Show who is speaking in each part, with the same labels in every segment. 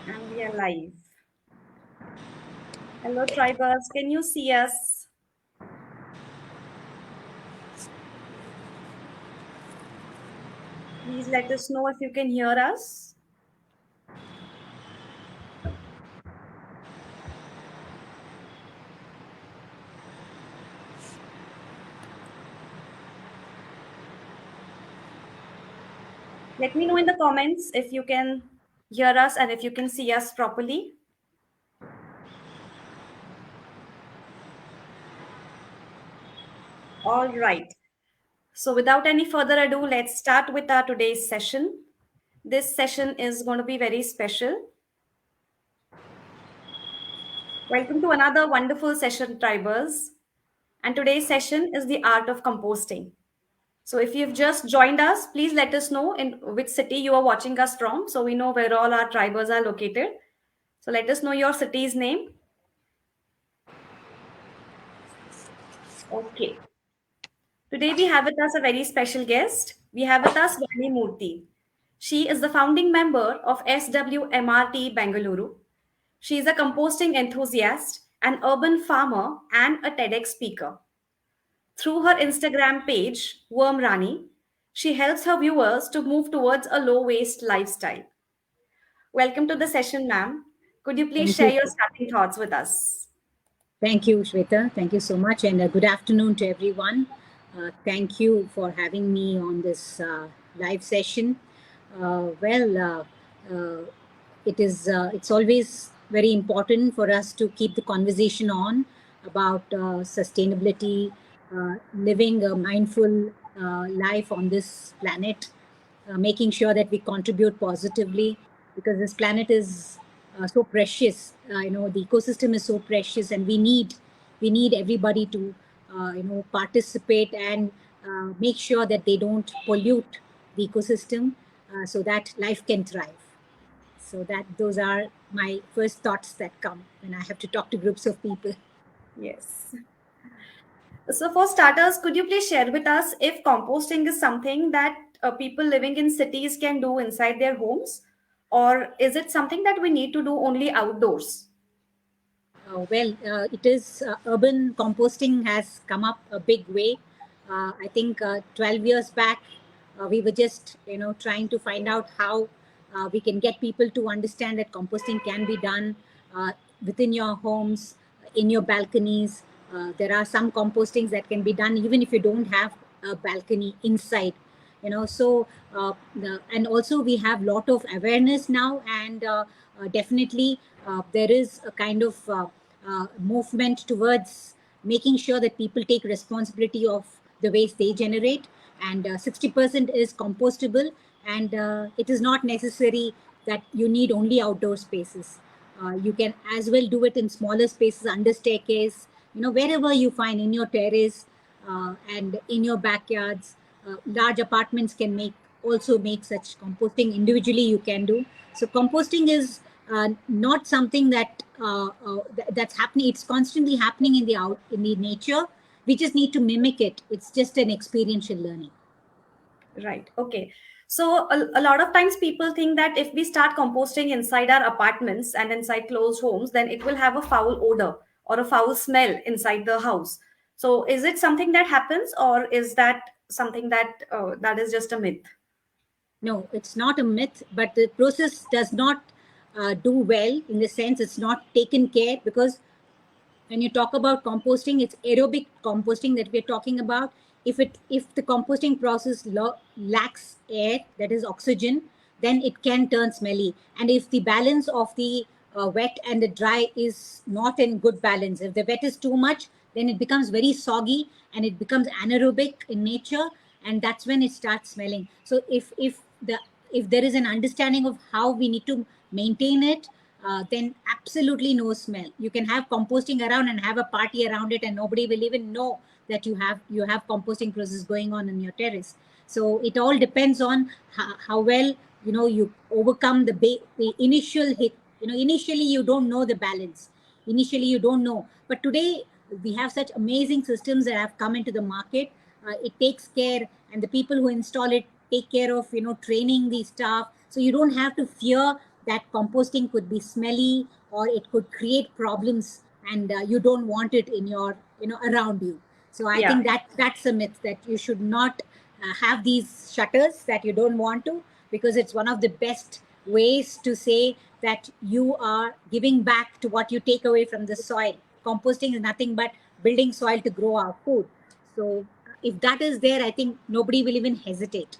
Speaker 1: And we are live. Hello, tribers. Can you see us? Please let us know if you can hear us. Let me know in the comments if you can hear us and if you can see us properly. All right. So, without any further ado, let's start with our today's session. This session is going to be very special. Welcome to another wonderful session, tribers. And today's session is the art of composting. So if you've just joined us, please let us know in which city you are watching us from so we know where all our tribers are located. So let us know your city's name. Okay. Today we have with us a very special guest. We have with us Vani Murthy. She is the founding member of SWMRT Bangalore. She is a composting enthusiast, an urban farmer, and a TEDx speaker. Through her Instagram page, Worm Rani, she helps her viewers to move towards a low waste lifestyle. Welcome to the session, ma'am. Could you please
Speaker 2: Thank
Speaker 1: share
Speaker 2: you.
Speaker 1: your starting thoughts with us?
Speaker 2: Thank you, Shweta. Thank you so much. And good afternoon to everyone. Thank you for having me on this live session. Uh, well, uh, uh, it's always very important for us to keep the conversation on about sustainability, living a mindful life on this planet, making sure that we contribute positively because this planet is so precious. The ecosystem is so precious, and we need everybody to participate and make sure that they don't pollute the ecosystem, so that life can thrive. So that those are my first thoughts that come when I have to talk to groups of people.
Speaker 1: Yes. So, for starters, could you please share with us if composting is something that people living in cities can do inside their homes, or is it something that we need to do only outdoors?
Speaker 2: It is urban composting has come up a big way. I think 12 years back, we were just trying to find out how we can get people to understand that composting can be done uh, within your homes, in your balconies. There are some compostings that can be done even if you don't have a balcony inside. And also we have lot of awareness now, and definitely there is a kind of movement towards making sure that people take responsibility of the waste they generate, and 60% is compostable, and it is not necessary that you need only outdoor spaces. You can as well do it in smaller spaces, under staircase, wherever you find, in your terrace, and in your backyards. Large apartments can make such composting individually. You can do so. Composting is not something that's happening. It's constantly happening in the nature. We just need to mimic it. It's just an experiential learning.
Speaker 1: Right. Okay. So a lot of times people think that if we start composting inside our apartments and inside closed homes, then it will have a foul odor or a foul smell inside the house. So is it something that happens, or is that something that that is just a myth?
Speaker 2: No, it's not a myth, but the process does not do well, in the sense it's not taken care, because when you talk about composting, it's aerobic composting that we're talking about. If the composting process lacks air, that is oxygen, then it can turn smelly. And if the balance of the wet and the dry is not in good balance, if the wet is too much, then it becomes very soggy and it becomes anaerobic in nature, and that's when it starts smelling. So if there is an understanding of how we need to maintain it, then absolutely no smell. You can have composting around and have a party around it, and nobody will even know that you have composting process going on in your terrace. So it all depends on how well you overcome the initial hit. Initially you don't know the balance. Initially you don't know, but today we have such amazing systems that have come into the market. It takes care, and the people who install it take care of training the staff, so you don't have to fear that composting could be smelly or it could create problems, and you don't want it in your, around you. So I
Speaker 1: Yeah.
Speaker 2: think that that's a myth, that you should not have these shutters, that you don't want to, because it's one of the best ways to say that you are giving back to what you take away from the soil. Composting is nothing but building soil to grow our food. So if that is there, I think nobody will even hesitate.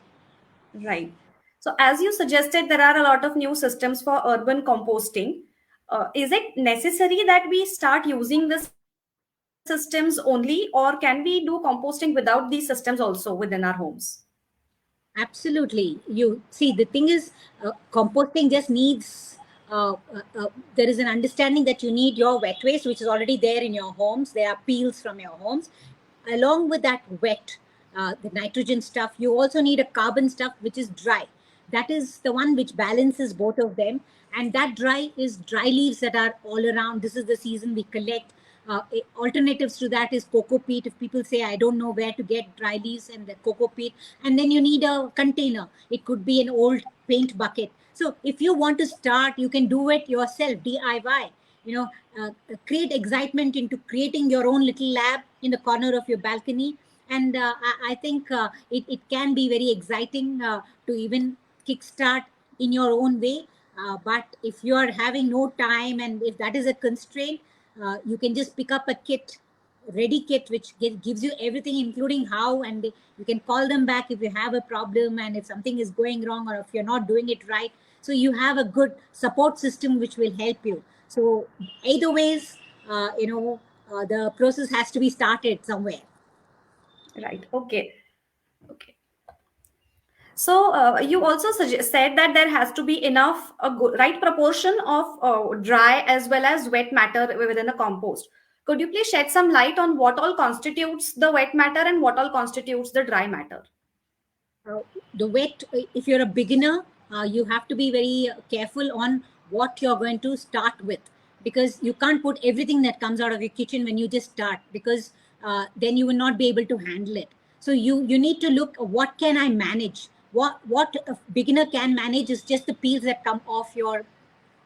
Speaker 1: Right. So, as you suggested, there are a lot of new systems for urban composting. Is it necessary that we start using the systems only, or can we do composting without these systems also within our homes?
Speaker 2: Absolutely. You see, the thing is, composting just needs, there is an understanding that you need your wet waste, which is already there in your homes. There are peels from your homes. Along with that wet, the nitrogen stuff, you also need a carbon stuff, which is dry. That is the one which balances both of them. And that dry is dry leaves that are all around. This is the season we collect. Alternatives to that is cocoa peat. If people say, I don't know where to get dry leaves and the cocoa peat, and then you need a container. It could be an old paint bucket. So if you want to start, you can do it yourself, DIY. You know, create excitement into creating your own little lab in the corner of your balcony. And I think it can be very exciting to even kickstart in your own way. But if you are having no time, and if that is a constraint, you can just pick up a kit, ready kit, which gives you everything, including how, and you can call them back if you have a problem and if something is going wrong or if you're not doing it right. So you have a good support system which will help you. So either ways, the process has to be started somewhere.
Speaker 1: Right. Okay. Okay. So you also said that there has to be enough, right proportion of dry as well as wet matter within a compost. Could you please shed some light on what all constitutes the wet matter and what all constitutes the dry matter?
Speaker 2: uh, the wet, if you're a beginner, you have to be very careful on what you're going to start with, because you can't put everything that comes out of your kitchen when you just start, because then you will not be able to handle it. So you need to look, what can I manage. What a beginner can manage is just the peels that come off your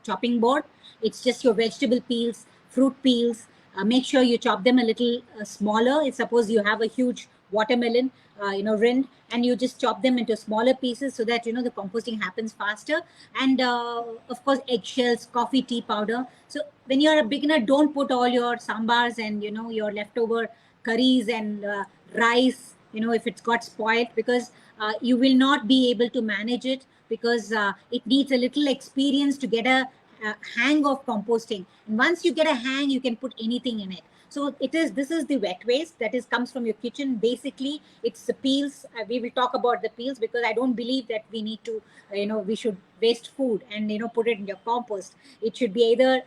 Speaker 2: chopping board. It's just your vegetable peels, fruit peels. Make sure you chop them a little smaller. If suppose you have a huge watermelon, rind, and you just chop them into smaller pieces so that the composting happens faster. And of course, eggshells, coffee, tea powder. So when you're a beginner, don't put all your sambars and your leftover curries and rice. If it's got spoiled, because you will not be able to manage it, because it needs a little experience to get a hang of composting. And once you get a hang, you can put anything in it. So this is the wet waste that comes from your kitchen. Basically, it's the peels. We will talk about the peels, because I don't believe that we need to, we should waste food and put it in your compost. It should be either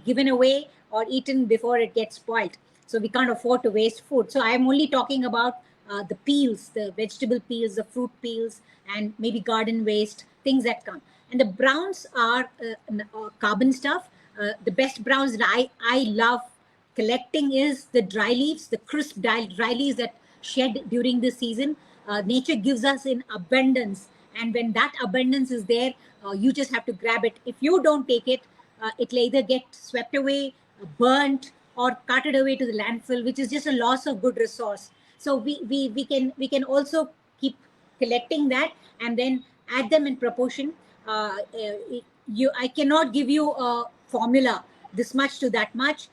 Speaker 2: given away or eaten before it gets spoiled. So we can't afford to waste food. So I'm only talking about the peels, the vegetable peels, the fruit peels, and maybe garden waste, things that come. And the browns are carbon stuff. The best browns that I love collecting is the dry leaves, the crisp dry leaves that shed during the season. Nature gives us in abundance. And when that abundance is there, you just have to grab it. If you don't take it, it'll either get swept away, burnt, or carted away to the landfill, which is just a loss of good resource. So we can also keep collecting that and then add them in proportion. I cannot give you a formula, this much to that much.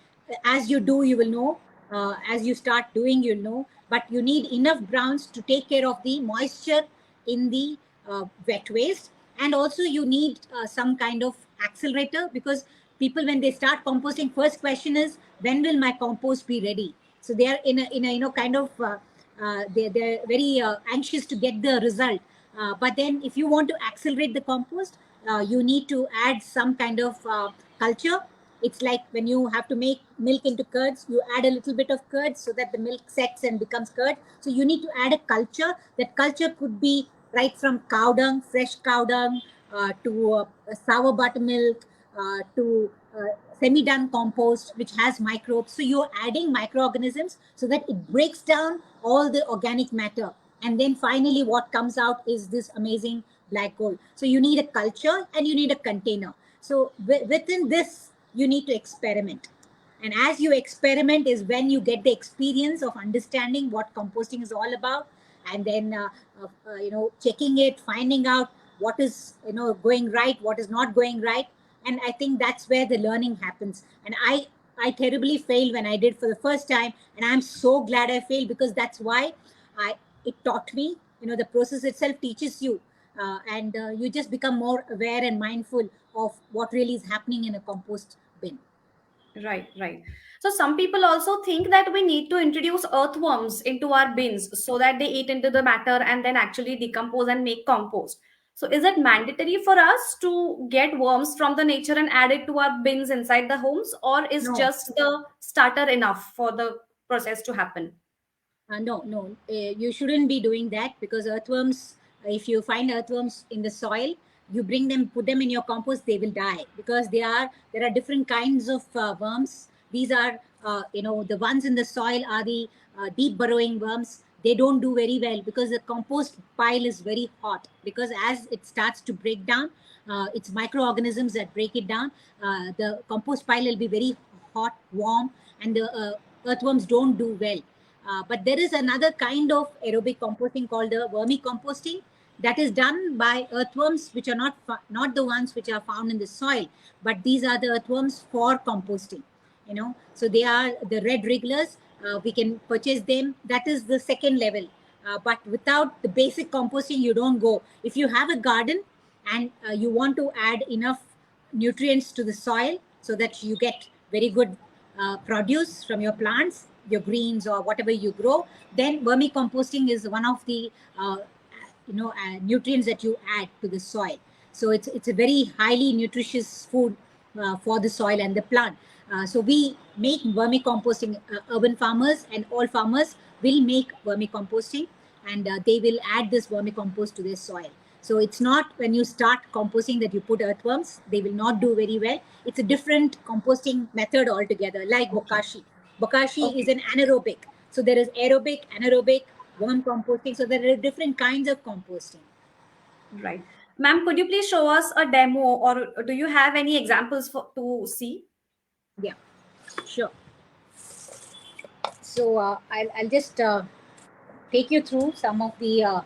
Speaker 2: As you do, you will know. As you start doing, you'll know. But you need enough browns to take care of the moisture in the wet waste. And also you need some kind of accelerator, because people, when they start composting, first question is, when will my compost be ready? So they are in a kind of they're very anxious to get the result. But then if you want to accelerate the compost, you need to add some kind of culture. It's like when you have to make milk into curds, you add a little bit of curd so that the milk sets and becomes curd. So you need to add a culture. That culture could be right from cow dung, fresh cow dung, to sour buttermilk, to semi-done compost, which has microbes. So you're adding microorganisms so that it breaks down all the organic matter. And then finally, what comes out is this amazing like gold. So you need a culture and you need a container. So within this, you need to experiment. And as you experiment is when you get the experience of understanding what composting is all about, and then checking it, finding out what is going right, what is not going right. And I think that's where the learning happens. And I terribly failed when I did for the first time, and I'm so glad I failed, because that's why I it taught me. The process itself teaches you, and you just become more aware and mindful of what really is happening in a compost bin.
Speaker 1: Right, right. So some people also think that we need to introduce earthworms into our bins so that they eat into the matter and then actually decompose and make compost. So is it mandatory for us to get worms from the nature and add it to our bins inside the homes, or is
Speaker 2: No,
Speaker 1: just the starter enough for the process to happen?
Speaker 2: no, you shouldn't be doing that, because earthworms, if you find earthworms in the soil, you bring them, put them in your compost, they will die, because there are different kinds of worms. These are, the ones in the soil are the deep burrowing worms. They don't do very well because the compost pile is very hot, because as it starts to break down, it's microorganisms that break it down. The compost pile will be very hot, warm, and the earthworms don't do well. But there is another kind of aerobic composting called the vermicomposting, that is done by earthworms, which are not the ones which are found in the soil, but these are the earthworms for composting. So they are the red wrigglers. We can purchase them. That is the second level. But without the basic composting, you don't go. If you have a garden and you want to add enough nutrients to the soil so that you get very good produce from your plants, your greens or whatever you grow, then vermicomposting is one of the nutrients that you add to the soil. So it's a very highly nutritious food for the soil and the plant. So we make vermicomposting. Urban farmers and all farmers will make vermicomposting, and they will add this vermicompost to their soil. So it's not when you start composting that you put earthworms. They will not do very well. It's a different composting method altogether, like
Speaker 1: Okay.
Speaker 2: bokashi. Bokashi is
Speaker 1: Okay.
Speaker 2: an anaerobic. So there is aerobic, anaerobic, worm composting. So there are different kinds of composting.
Speaker 1: Right. Ma'am, could you please show us a demo, or do you have any examples to see?
Speaker 2: Yeah, sure. So I'll just take you through some of the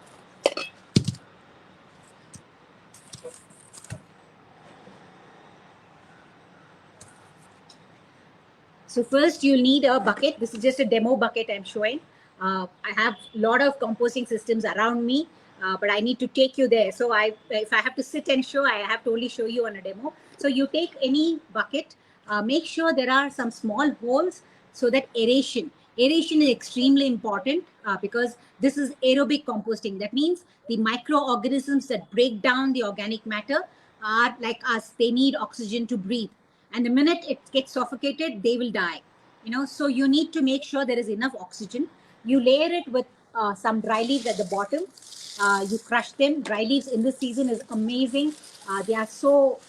Speaker 2: So first you'll need a bucket. This is just a demo bucket I'm showing. I have a lot of composting systems around me, but I need to take you there. So if I have to sit and show, I have to only show you on a demo. So you take any bucket, make sure there are some small holes so that aeration is extremely important, because this is aerobic composting. That means the microorganisms that break down the organic matter are like us. They need oxygen to breathe, and the minute it gets suffocated, they will die. So you need to make sure there is enough oxygen. You layer it with some dry leaves at the bottom. You crush them. Dry leaves in this season is amazing. They are so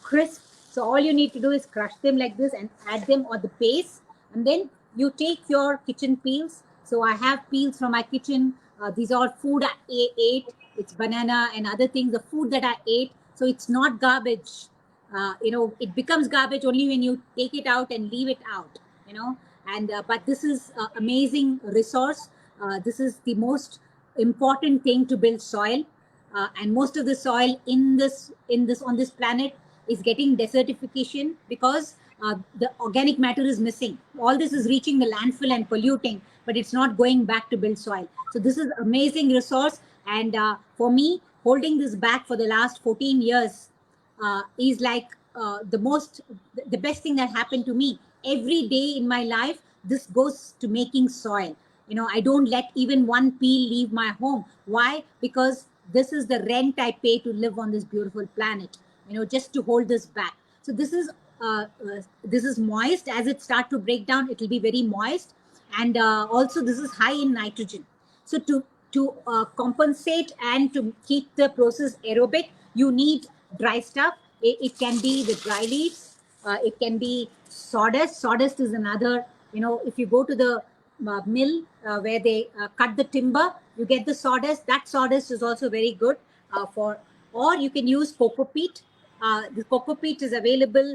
Speaker 2: crisp. So all you need to do is crush them like this and add them on the base. And then you take your kitchen peels. So I have peels from my kitchen. These are food I ate. It's banana and other things, the food that I ate. So it's not garbage. It becomes garbage only when you take it out and leave it out. And but this is amazing resource. This is the most important thing to build soil. And most of the soil in this on this planet is getting desertification, because the organic matter is missing. All this is reaching the landfill and polluting, but it's not going back to build soil. So this is amazing resource. And for me, holding this back for the last 14 years is like the best thing that happened to me. Every day in my life, this goes to making soil. I don't let even one peel leave my home. Why? Because this is the rent I pay to live on this beautiful planet, just to hold this back. So this is moist. As it start to break down, it will be very moist. And also this is high in nitrogen. So to compensate and to keep the process aerobic, you need dry stuff. It can be the dry leaves. It can be sawdust. Sawdust is another, if you go to the mill where they cut the timber, you get the sawdust. That sawdust is also very good for or you can use coco peat. The coco peat is available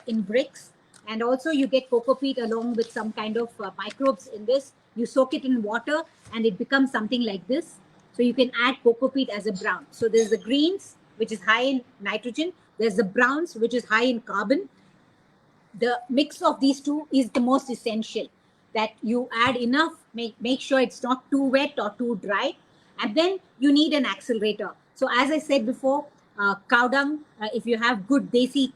Speaker 2: in bricks, and also you get coco peat along with some kind of microbes in this. You soak it in water and it becomes something like this. So you can add coco peat as a brown. So there's the greens, which is high in nitrogen. There's the browns, which is high in carbon. The mix of these two is the most essential, that you add enough, make sure it's not too wet or too dry, and then you need an accelerator. So as I said before, cow dung, if you have good desi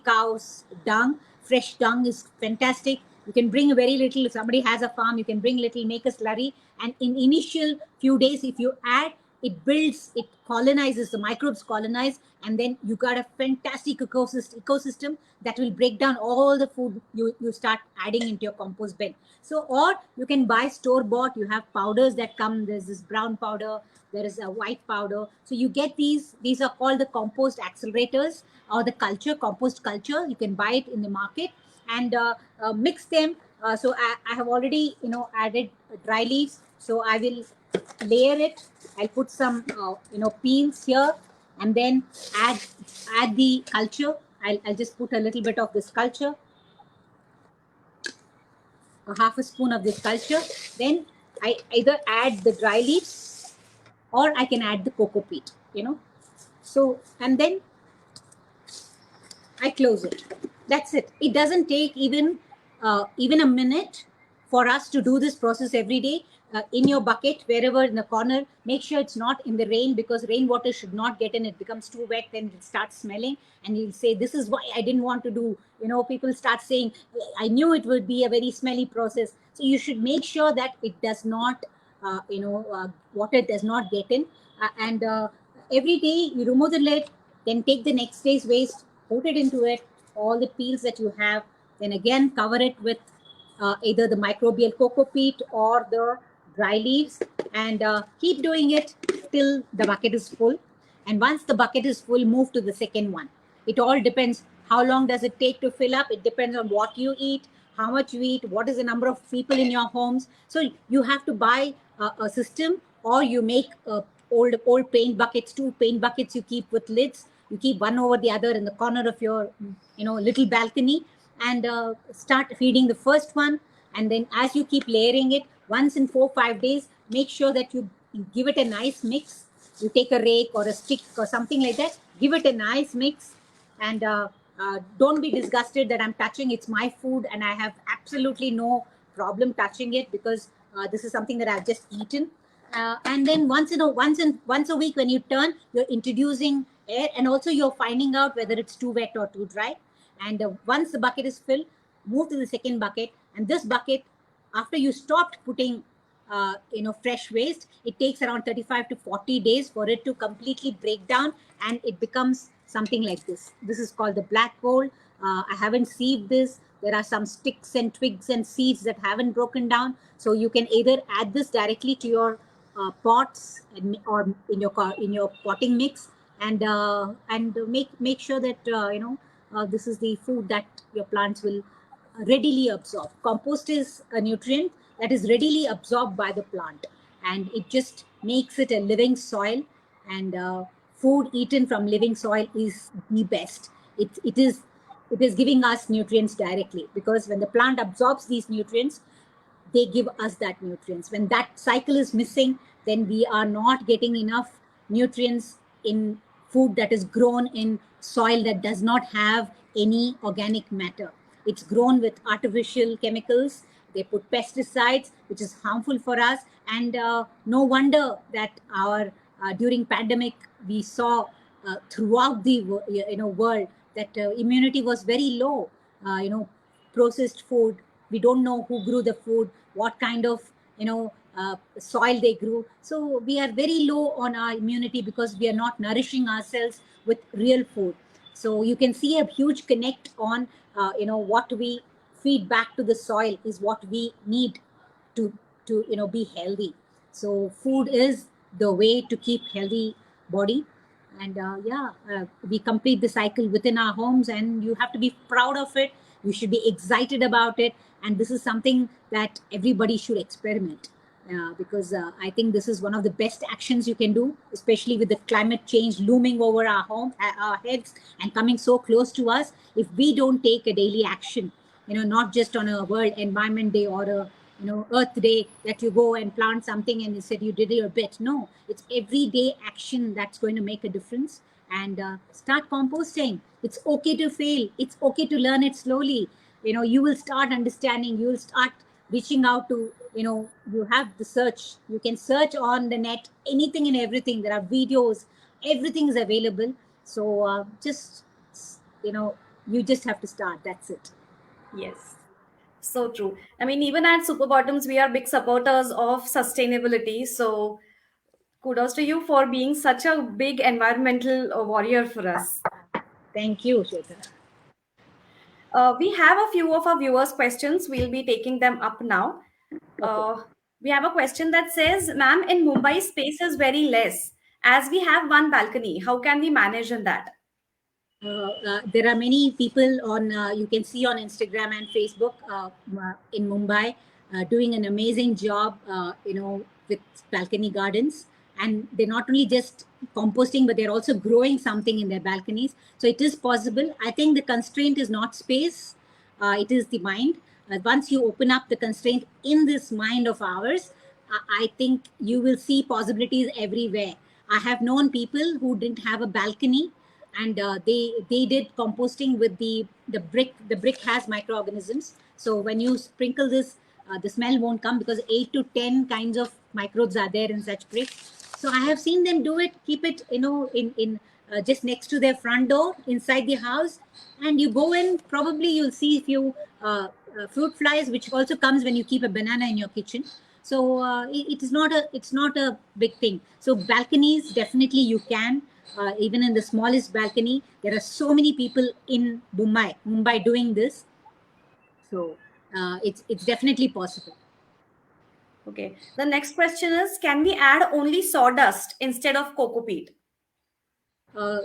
Speaker 2: cows dung, fresh dung is fantastic. You can bring very little. If somebody has a farm, you can bring little, make a slurry, and in initial few days, if you add, it builds, it colonizes, the microbes colonize, and then you got a fantastic ecosystem that will break down all the food you start adding into your compost bin. So, or you can buy store-bought, you have powders that come, there's this brown powder, there is a white powder. So you get these are called the compost accelerators, or the compost culture. You can buy it in the market, and mix them. So I have already, added dry leaves. So I will layer it. I'll put some, peels here, and then add the culture. I'll just put a little bit of this culture, a half a spoon of this culture. Then I either add the dry leaves, or I can add the coco peat, So, and then I close it. That's it. It doesn't take even a minute for us to do this process every day. In your bucket, wherever in the corner, make sure it's not in the rain, because rainwater should not get in. It becomes too wet, then it starts smelling, and you'll say, this is why I didn't want to do. People start saying, I knew it would be a very smelly process. So you should make sure that it does not, water does not get in. And every day you remove the lid, then take the next day's waste, put it into it, all the peels that you have, then again cover it with either the microbial coco peat or the dry leaves, and keep doing it till the bucket is full. And once the bucket is full, move to the second one. It all depends how long does it take to fill up. It depends on what you eat, how much you eat, what is the number of people in your homes. So you have to buy a system, or you make old paint buckets, 2 paint buckets you keep with lids. You keep one over the other in the corner of your little balcony, and start feeding the first one. And then as you keep layering it, once in 4-5 days, make sure that you give it a nice mix. You take a rake or a stick or something like that, give it a nice mix, and don't be disgusted that I'm touching. It's my food, and I have absolutely no problem touching it, because this is something that I've just eaten. And then once a week, when you turn, you're introducing air, and also you're finding out whether it's too wet or too dry. And once the bucket is filled, move to the second bucket. And this bucket, after you stopped putting fresh waste, it takes around 35 to 40 days for it to completely break down, and it becomes something like this. This is called the black gold. I haven't sieved this. There are some sticks and twigs and seeds that haven't broken down. So you can either add this directly to your pots, or in your potting mix, and make sure that this is the food that your plants will readily absorb. Compost is a nutrient that is readily absorbed by the plant, and it just makes it a living soil. And food eaten from living soil is the best. It is giving us nutrients directly, because when the plant absorbs these nutrients, they give us that nutrients. When that cycle is missing, then we are not getting enough nutrients in food that is grown in soil that does not have any organic matter. It's grown with artificial chemicals. They put pesticides, which is harmful for us. And no wonder that our during pandemic, we saw throughout the world that immunity was very low. Processed food, we don't know who grew the food, what kind of soil they grew. So we are very low on our immunity, because we are not nourishing ourselves with real food. So you can see a huge connect on what we feed back to the soil is what we need to be healthy. So food is the way to keep healthy body. And we complete the cycle within our homes, and you have to be proud of it. You should be excited about it, and this is something that everybody should experiment. because I think this is one of the best actions you can do, especially with the climate change looming over our our heads and coming so close to us. If we don't take a daily action, not just on a World Environment Day or a Earth Day, that you go and plant something and you said you did your bit. No, it's everyday action that's going to make a difference. And start composting. It's okay to fail. It's okay to learn it slowly. You will start understanding. You will start reaching out to, you have the search. You can search on the net anything and everything. There are videos. Everything is available. So just, you just have to start. That's it.
Speaker 1: Yes. So true. I mean, even at Super Bottoms, we are big supporters of sustainability. So kudos to you for being such a big environmental warrior for us.
Speaker 2: Thank you, Shweta.
Speaker 1: We have a few of our viewers' questions. We'll be taking them up now. We have a question that says, Ma'am, in Mumbai, space is very less. As we have one balcony, how can we manage in that?
Speaker 2: There are many people on, you can see on Instagram and Facebook in Mumbai doing an amazing job, with balcony gardens. And they're not only just composting, but they're also growing something in their balconies. So it is possible. I think the constraint is not space, it is the mind. Once you open up the constraint in this mind of ours, I think you will see possibilities everywhere. I have known people who didn't have a balcony, and they did composting with the brick. The brick has microorganisms, so when you sprinkle this, the smell won't come, because 8 to 10 kinds of microbes are there in such brick. So I have seen them do it, keep it in just next to their front door inside the house, and you go in, probably you'll see a few fruit flies, which also comes when you keep a banana in your kitchen. So it's not a big thing. So balconies, definitely you can. Even in the smallest balcony, there are so many people in Mumbai doing this. So it's definitely possible.
Speaker 1: Okay. The next question is, can we add only sawdust instead of cocoa peat?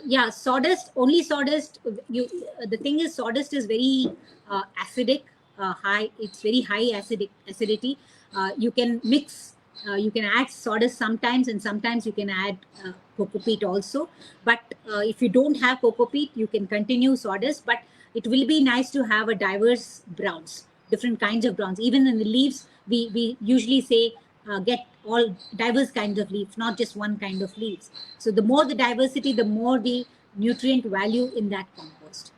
Speaker 2: Yeah, sawdust, only sawdust. The thing is, sawdust is very acidic, high. It's very high acidity. You can mix. You can add sawdust sometimes, and sometimes you can add cocoa peat also. But if you don't have cocoa peat, you can continue sawdust. But it will be nice to have a diverse browns, different kinds of browns. Even in the leaves, we usually say get all diverse kinds of leaves, not just one kind of leaves. So the more the diversity, the more the nutrient value in that compost.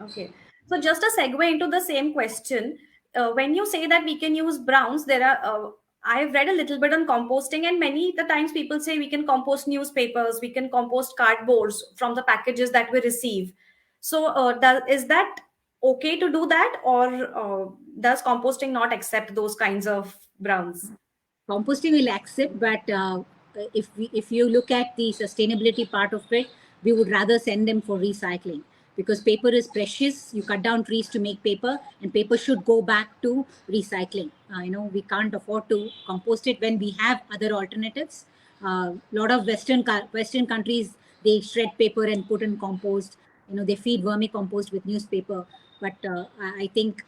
Speaker 1: Okay. So just a segue into the same question. When you say that we can use browns, there are I've read a little bit on composting, and many the times people say we can compost newspapers, we can compost cardboards from the packages that we receive. So is that okay to do that, or does composting not accept those kinds of browns?
Speaker 2: Composting will accept, but if you look at the sustainability part of it, we would rather send them for recycling, because paper is precious. You cut down trees to make paper, and paper should go back to recycling. We can't afford to compost it when we have other alternatives. A lot of Western countries, they shred paper and put in compost. They feed vermicompost with newspaper. But I think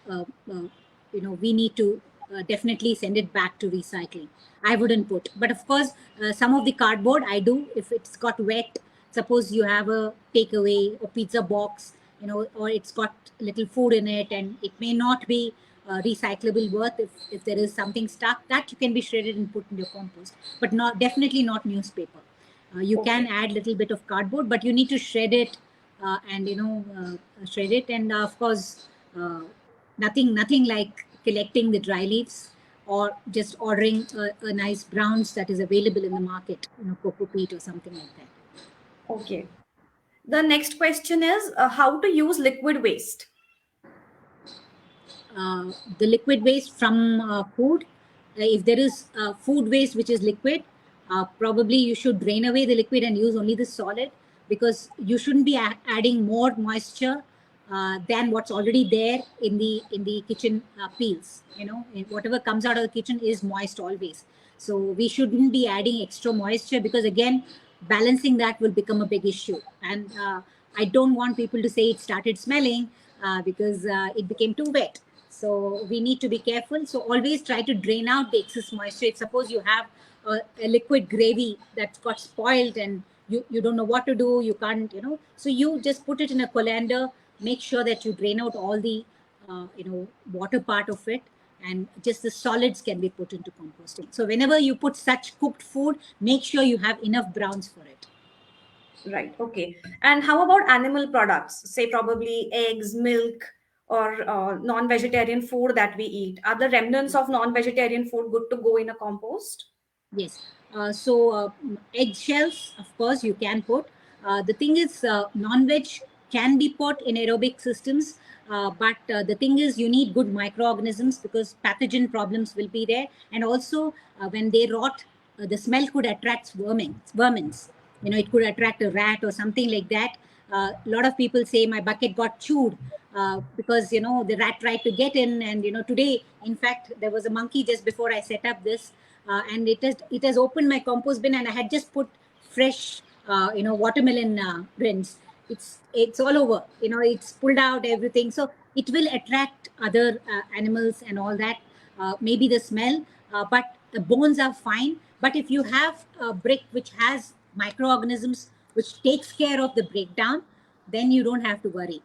Speaker 2: we need to definitely send it back to recycling. I wouldn't put, but of course, some of the cardboard I do. If it's got wet, suppose you have a takeaway or pizza box, or it's got little food in it, and it may not be recyclable worth. If there is something stuck, that you can be shredded and put in your compost, but definitely not newspaper. You can add little bit of cardboard, but you need to shred it, and shred it, and of course, nothing like collecting the dry leaves, or just ordering a nice browns that is available in the market, cocoa peat or something like that.
Speaker 1: Okay. The next question is how to use liquid waste.
Speaker 2: The liquid waste from food, if there is food waste which is liquid, probably you should drain away the liquid and use only the solid, because you shouldn't be adding more moisture than what's already there in the kitchen peels. Whatever comes out of the kitchen is moist always. So we shouldn't be adding extra moisture, because again, balancing that will become a big issue. And I don't want people to say it started smelling because it became too wet. So we need to be careful. So always try to drain out the excess moisture. If suppose you have a liquid gravy that's got spoiled and you don't know what to do, you can't, so you just put it in a colander, make sure that you drain out all the, water part of it, and just the solids can be put into composting. So whenever you put such cooked food, make sure you have enough browns for it.
Speaker 1: Right. Okay. And how about animal products? Say probably eggs, milk, or non-vegetarian food that we eat. Are the remnants of non-vegetarian food good to go in a compost?
Speaker 2: Yes. So eggshells, of course, you can put. The thing is, non-veg can be put in aerobic systems, but the thing is, you need good microorganisms because pathogen problems will be there, and also when they rot, the smell could attract vermins. It could attract a rat or something like that. A lot of people say my bucket got chewed because the rat tried to get in, and today, in fact, there was a monkey just before I set up this, and it has opened my compost bin, and I had just put fresh watermelon rinds. It's all over. It's pulled out everything, so it will attract other animals and all that. Maybe the smell, but the bones are fine. But if you have a brick which has microorganisms which takes care of the breakdown, then you don't have to worry.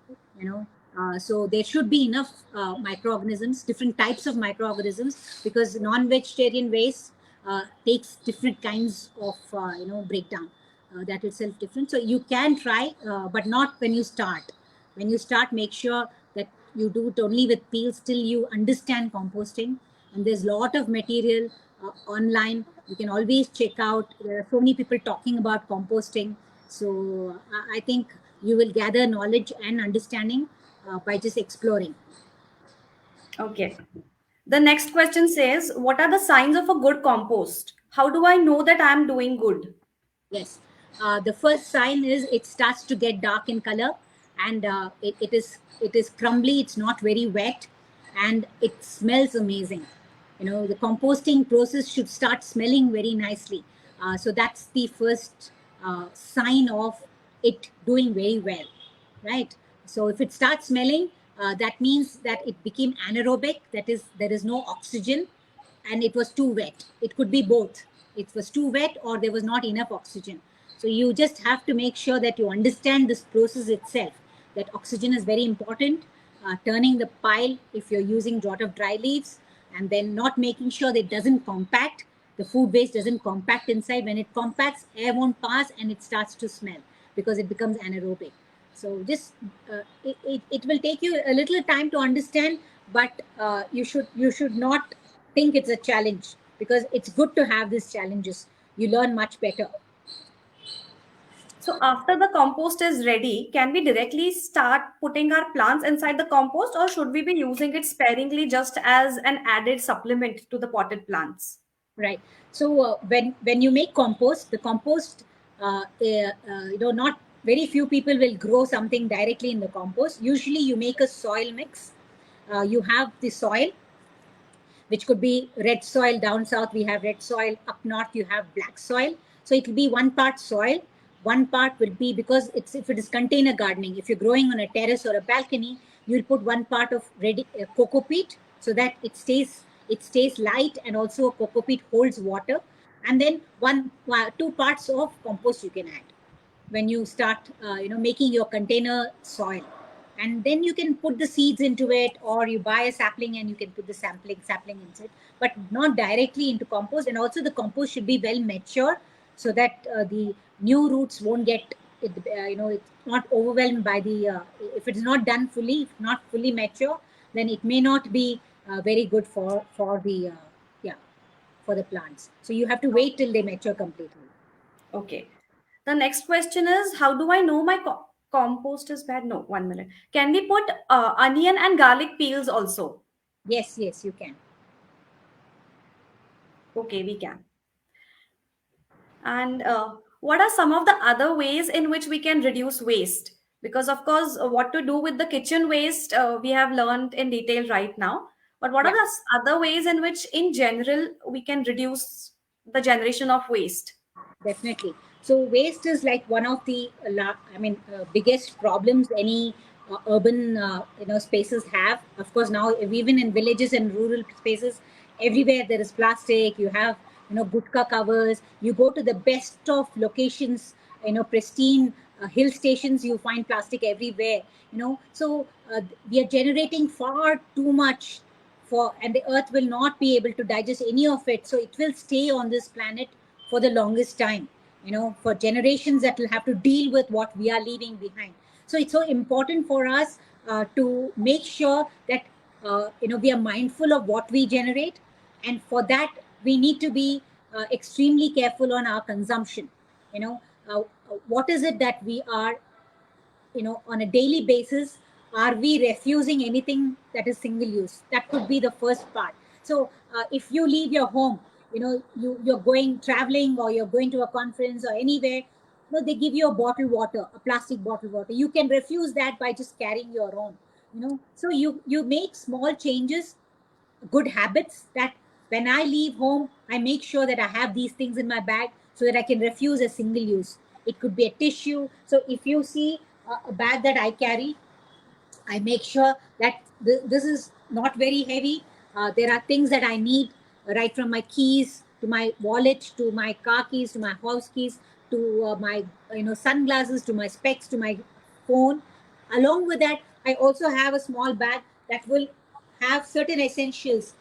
Speaker 2: So there should be enough microorganisms, different types of microorganisms, because non-vegetarian waste takes different kinds of breakdown. That itself different. So you can try, but not when you start. When you start, make sure that you do it only with peels till you understand composting. And there's a lot of material online. You can always check out. There are so many people talking about composting. So I think you will gather knowledge and understanding by just exploring.
Speaker 1: Okay. The next question says, what are the signs of a good compost? How do I know that I'm doing good?
Speaker 2: Yes. The first sign is it starts to get dark in color, and it is crumbly. It's not very wet, and it smells amazing. The composting process should start smelling very nicely. So that's the first sign of it doing very well, right? So if it starts smelling, that means that it became anaerobic. That is, there is no oxygen, and it was too wet. It could be both. It was too wet or there was not enough oxygen. So you just have to make sure that you understand this process itself, that oxygen is very important. Turning the pile if you're using lot of dry leaves, and then not making sure that it doesn't compact. The food waste doesn't compact inside. When it compacts, air won't pass and it starts to smell because it becomes anaerobic. So just it will take you a little time to understand, but you should not think it's a challenge, because it's good to have these challenges. You learn much better.
Speaker 1: So after the compost is ready, can we directly start putting our plants inside the compost, or should we be using it sparingly just as an added supplement to the potted plants?
Speaker 2: Right. So when you make compost, the compost, not very few people will grow something directly in the compost. Usually, you make a soil mix. You have the soil, which could be red soil. Down south we have red soil, up north you have black soil. So it will be one part soil, one part will be, because it's, if it is container gardening, if you're growing on a terrace or a balcony, you'll put one part of ready coco peat, so that it stays light, and also coco peat holds water. And then two parts of compost you can add when you start making your container soil. And then you can put the seeds into it, or you buy a sapling and you can put the sapling inside, but not directly into compost. And also the compost should be well mature, so that the new roots won't get it, it's not overwhelmed by the if it is not done fully, if not fully mature, then it may not be very good for the yeah, for the plants. So you have to wait till they mature completely.
Speaker 1: Okay. The next question is, how do I know my compost is bad? No, 1 minute. Can we put onion and garlic peels also?
Speaker 2: Yes, you can.
Speaker 1: Okay, we can. And what are some of the other ways in which we can reduce waste? Because, of course, what to do with the kitchen waste, we have learned in detail right now. But what are
Speaker 2: Yeah.
Speaker 1: the other ways in which, in general, we can reduce the generation of waste?
Speaker 2: Definitely. So waste is like one of the, biggest problems any urban spaces have. Of course, now even in villages and rural spaces, everywhere there is plastic. You have gutka covers. You go to the best of locations, pristine hill stations, you find plastic everywhere. So we are generating far too much for, and the earth will not be able to digest any of it, so it will stay on this planet for the longest time, for generations that will have to deal with what we are leaving behind. So it's so important for us to make sure that we are mindful of what we generate, and for that we need to be extremely careful on our consumption. What is it that we are, on a daily basis, are we refusing anything that is single use? That could be the first part. So if you leave your home, you're going traveling, or you're going to a conference or anywhere, they give you a bottled water, a plastic bottled water. You can refuse that by just carrying your own. So you make small changes, good habits, that when I leave home, I make sure that I have these things in my bag so that I can refuse a single use. It could be a tissue. So if you see a bag that I carry, I make sure that this is not very heavy. There are things that I need, right from my keys to my wallet to my car keys to my house keys to my sunglasses to my specs to my phone. Along with that, I also have a small bag that will have certain essentials.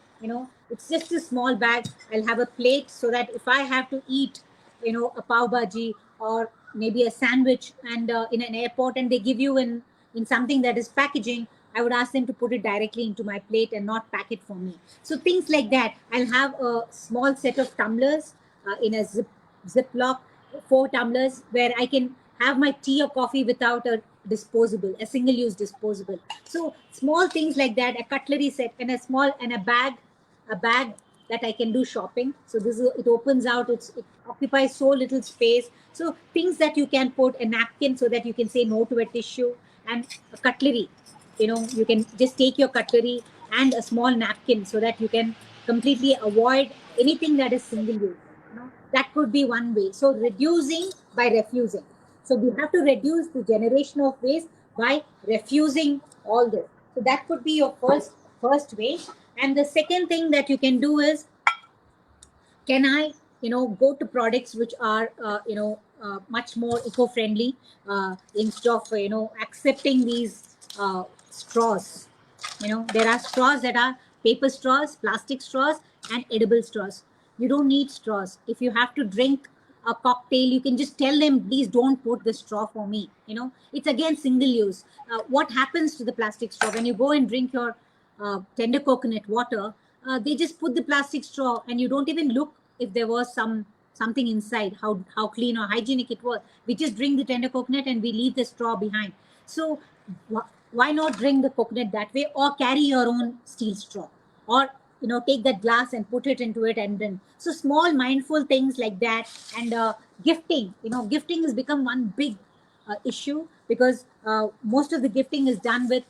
Speaker 2: It's just a small bag. I'll have a plate so that if I have to eat, a pav bhaji or maybe a sandwich, and in an airport, and they give you in something that is packaging, I would ask them to put it directly into my plate and not pack it for me. So things like that. I'll have a small set of tumblers in a ziploc, 4 tumblers, where I can have my tea or coffee without a single-use disposable. So small things like that, a cutlery set, and a bag that I can do shopping. So it opens out. It occupies so little space. So things that you can put, a napkin so that you can say no to a tissue, and a cutlery. You can just take your cutlery and a small napkin so that you can completely avoid anything that is single use. That could be one way. So reducing by refusing. So we have to reduce the generation of waste by refusing all this. So that could be your first way. And the second thing that you can do is, can I go to products which are much more eco-friendly, instead of accepting these straws. There are straws that are paper straws, plastic straws, and edible straws. You don't need straws. If you have to drink a cocktail, you can just tell them, please don't put the straw for me. It's again single use. What happens to the plastic straw when you go and drink your tender coconut water? They just put the plastic straw, and you don't even look if there was something inside, how clean or hygienic it was. We just drink the tender coconut and we leave the straw behind. So why not drink the coconut that way, or carry your own steel straw, or take that glass and put it into it, and then so small mindful things like that. And gifting has become one big issue, because most of the gifting is done with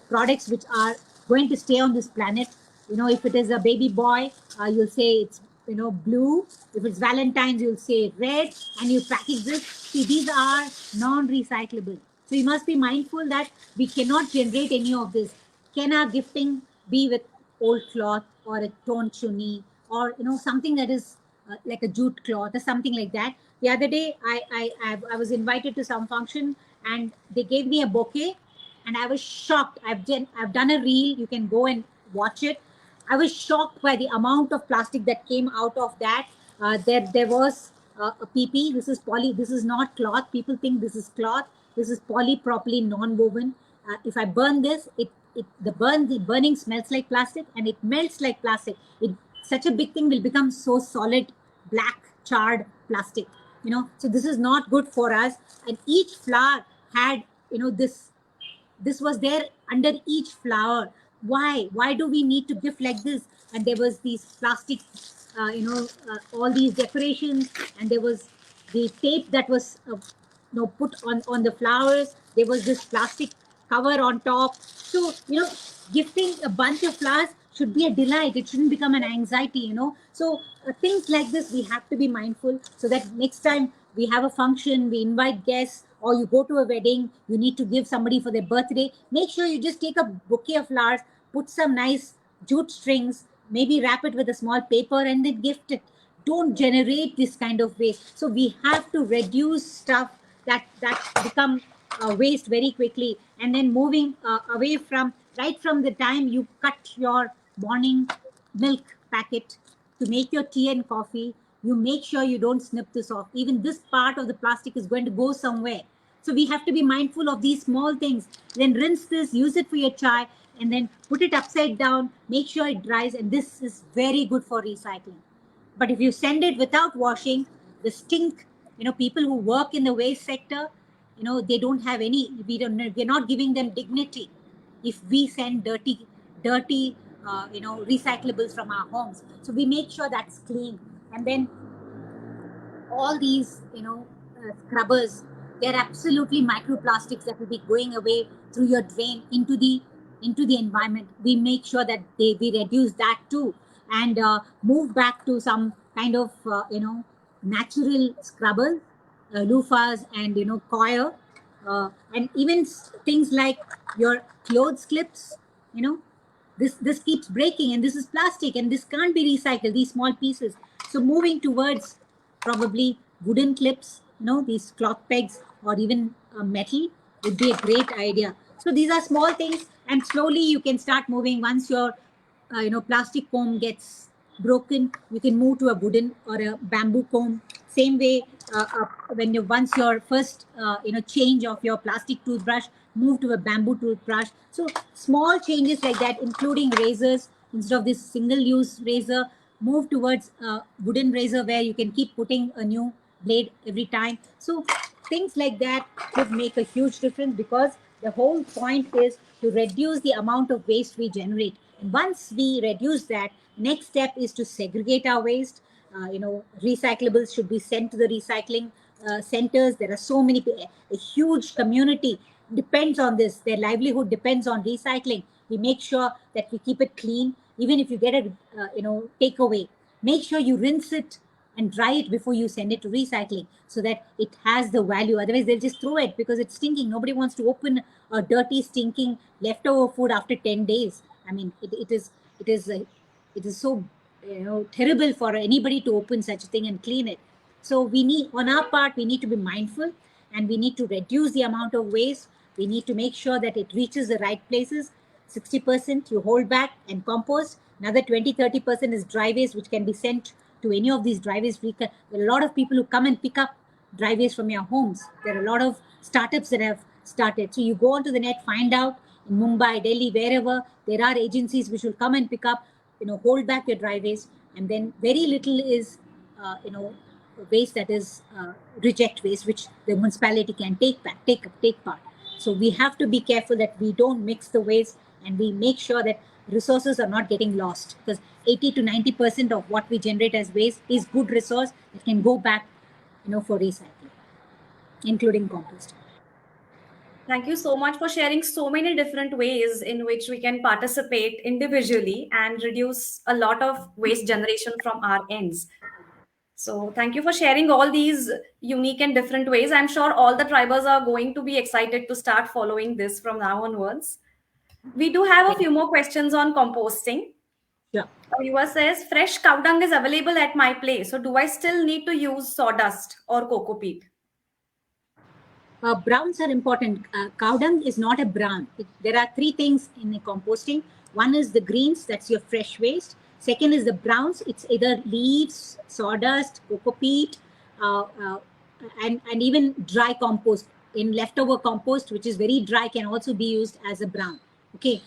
Speaker 2: products which are going to stay on this planet. If it is a baby boy, you'll say it's blue. If it's Valentine's, you'll say red, and you package this. See, these are non-recyclable. So you must be mindful that we cannot generate any of this. Can our gifting be with old cloth, or a torn chunni, or something that is like a jute cloth or something like that? The other day, I was invited to some function, and they gave me a bouquet, and I was shocked. I've done a reel. You can go and watch it. I was shocked by the amount of plastic that came out of that. There was a PP. This is poly. This is not cloth. People think this is cloth. This is polypropylene non-woven. If I burn this, the burning smells like plastic, and it melts like plastic. Such a big thing will become so solid, black, charred plastic. So this is not good for us. And each flower had this was there under each flower. Why do we need to gift like this? And there was these plastic all these decorations, and there was the tape that was put on the flowers. There was this plastic cover on top. So gifting a bunch of flowers should be a delight. It shouldn't become an anxiety. So things like this we have to be mindful, so that next time we have a function, we invite guests, or you go to a wedding, you need to give somebody for their birthday, make sure you just take a bouquet of flowers, put some nice jute strings, maybe wrap it with a small paper and then gift it. Don't generate this kind of waste. So we have to reduce stuff that become waste very quickly, and then moving away from right from the time you cut your morning milk packet to make your tea and coffee, you make sure you don't snip this off. Even this part of the plastic is going to go somewhere. So we have to be mindful of these small things. Then rinse this, use it for your chai, and then put it upside down, make sure it dries, and this is very good for recycling. But if you send it without washing, the stink, people who work in the waste sector, they don't have any, we're not giving them dignity if we send dirty, recyclables from our homes. So we make sure that's clean. And then all these, scrubbers, they're absolutely microplastics that will be going away through your drain into the environment. We make sure that we reduce that too, and move back to some kind of natural scrubbers, loofahs, and coir, and even things like your clothes clips. This keeps breaking, and this is plastic, and this can't be recycled, these small pieces. So moving towards probably wooden clips, these cloth pegs, or even metal would be a great idea. So these are small things, and slowly you can start moving. Once your plastic comb gets broken, you can move to a wooden or a bamboo comb. Same way, when once your first change of your plastic toothbrush, move to a bamboo toothbrush. So small changes like that, including razors, instead of this single-use razor, move towards a wooden razor where you can keep putting a new blade every time. So things like that would make a huge difference, because the whole point is to reduce the amount of waste we generate. And once we reduce that, next step is to segregate our waste. Recyclables should be sent to the recycling centers. There are so many, a huge community depends on this. Their livelihood depends on recycling. We make sure that we keep it clean. Even if you get a takeaway, make sure you rinse it and dry it before you send it to recycling, so that it has the value. Otherwise they'll just throw it because it's stinking. Nobody wants to open a dirty, stinking leftover food after 10 days. I mean, it is so terrible for anybody to open such a thing and clean it. So we need, on our part, we need to be mindful, and we need to reduce the amount of waste. We need to make sure that it reaches the right places. 60% you hold back and compost. Another 20-30% is dry waste, which can be sent to any of these dry waste. There are a lot of people who come and pick up dry waste from your homes. There are a lot of startups that have started. So you go onto the net, find out in Mumbai, Delhi, wherever, there are agencies which will come and pick up, hold back your dry waste, and then very little is, waste that is reject waste, which the municipality can take part. So we have to be careful that we don't mix the waste, and we make sure that resources are not getting lost, because 80 to 90% of what we generate as waste is good resource that can go back, for recycling, including composting.
Speaker 1: Thank you so much for sharing so many different ways in which we can participate individually and reduce a lot of waste generation from our ends. So thank you for sharing all these unique and different ways. I'm sure all the tribers are going to be excited to start following this from now onwards. We do have a few more questions on composting.
Speaker 2: Yeah.
Speaker 1: A viewer says, fresh cow dung is available at my place. So do I still need to use sawdust or coco peat?
Speaker 2: Browns are important. Cow dung is not a brown. There are three things in the composting. One is the greens, that's your fresh waste. Second is the browns. It's either leaves, sawdust, coco peat, and even dry compost. In leftover compost, which is very dry, can also be used as a brown. Okay,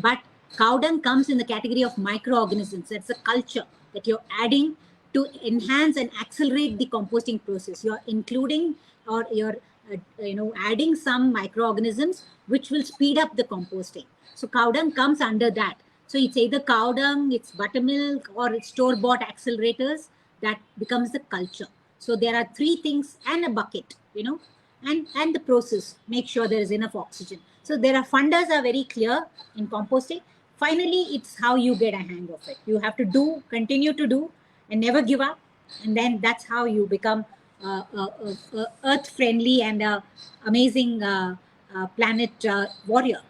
Speaker 2: but cow dung comes in the category of microorganisms. That's a culture that you're adding to enhance and accelerate the composting process. You're including, or you're adding some microorganisms which will speed up the composting. So cow dung comes under that. So it's either cow dung, it's buttermilk, or it's store-bought accelerators that becomes the culture. So there are three things, and a bucket, and the process. Make sure there is enough oxygen. So there are funders are very clear in composting. Finally, it's how you get a hang of it. You have to continue to do, and never give up. And then that's how you become earth friendly and amazing planet warrior.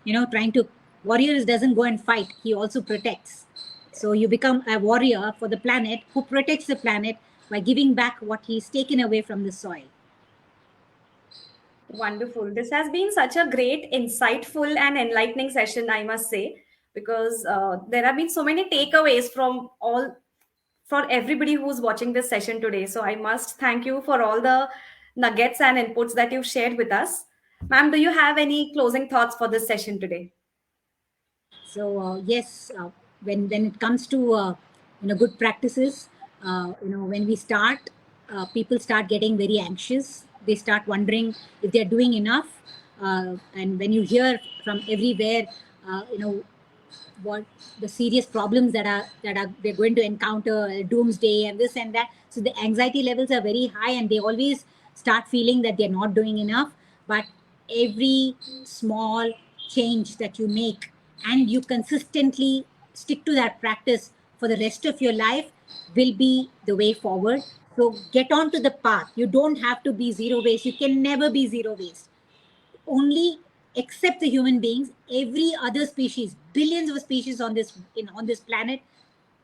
Speaker 2: Trying to warriors doesn't go and fight, he also protects. So you become a warrior for the planet who protects the planet by giving back what he's taken away from the soil.
Speaker 1: Wonderful. This has been such a great, insightful, and enlightening session, I must say, because there have been so many takeaways from all for everybody who's watching this session today. So I must thank you for all the nuggets and inputs that you've shared with us. Ma'am, do you have any closing thoughts for this session today?
Speaker 2: So yes, when it comes to good practices, when we start, people start getting very anxious. They start wondering if they're doing enough. And when you hear from everywhere, what the serious problems that are they're going to encounter, doomsday and this and that. So the anxiety levels are very high, and they always start feeling that they're not doing enough. But every small change that you make and you consistently stick to that practice for the rest of your life will be the way forward. So get on to the path. You don't have to be zero waste. You can never be zero waste. Only except the human beings, every other species, billions of species on this planet,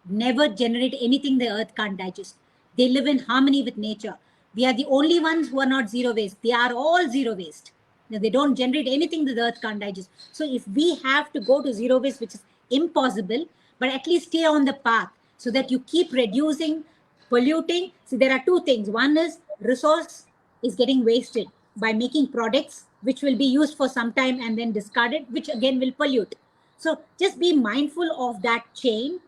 Speaker 2: never generate anything the earth can't digest. They live in harmony with nature. We are the only ones who are not zero waste. They are all zero waste. Now, they don't generate anything that the earth can't digest. So if we have to go to zero waste, which is impossible, but at least stay on the path so that you keep reducing polluting. So there are two things. One is resource is getting wasted by making products which will be used for some time and then discarded, which again will pollute. So just be mindful of that chain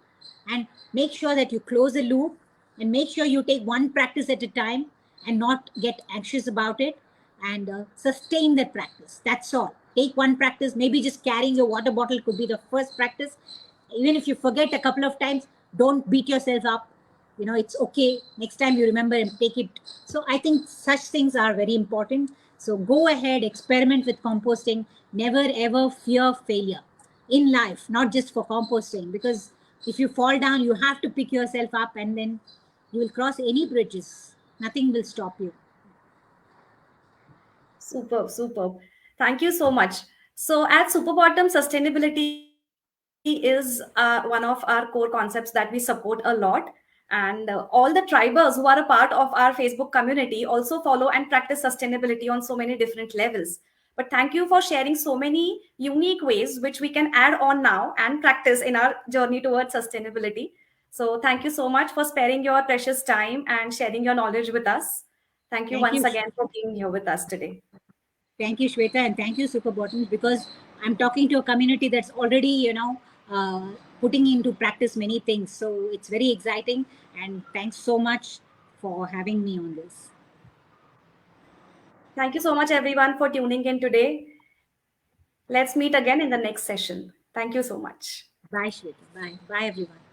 Speaker 2: and make sure that you close the loop and make sure you take one practice at a time and not get anxious about it, and sustain that practice. That's all. Take one practice. Maybe just carrying your water bottle could be the first practice. Even if you forget a couple of times, don't beat yourself up. It's okay. Next time you remember and take it. So I think such things are very important. So go ahead, experiment with composting. Never ever fear failure in life, not just for composting, because if you fall down, you have to pick yourself up, and then you will cross any bridges. Nothing will stop you.
Speaker 1: Superb, superb. Thank you so much. So, at Super Bottom, sustainability is one of our core concepts that we support a lot. And all the tribers who are a part of our Facebook community also follow and practice sustainability on so many different levels. But thank you for sharing so many unique ways which we can add on now and practice in our journey towards sustainability. So, thank you so much for sparing your precious time and sharing your knowledge with us. Thank you
Speaker 2: Thank
Speaker 1: once
Speaker 2: you.
Speaker 1: again for being here with us today.
Speaker 2: Thank you, Shweta, and thank you, Super Bottoms, because I'm talking to a community that's already, putting into practice many things. So it's very exciting, and thanks so much for having me on this.
Speaker 1: Thank you so much, everyone, for tuning in today. Let's meet again in the next session. Thank you so much.
Speaker 2: Bye, Shweta. Bye. Bye, everyone.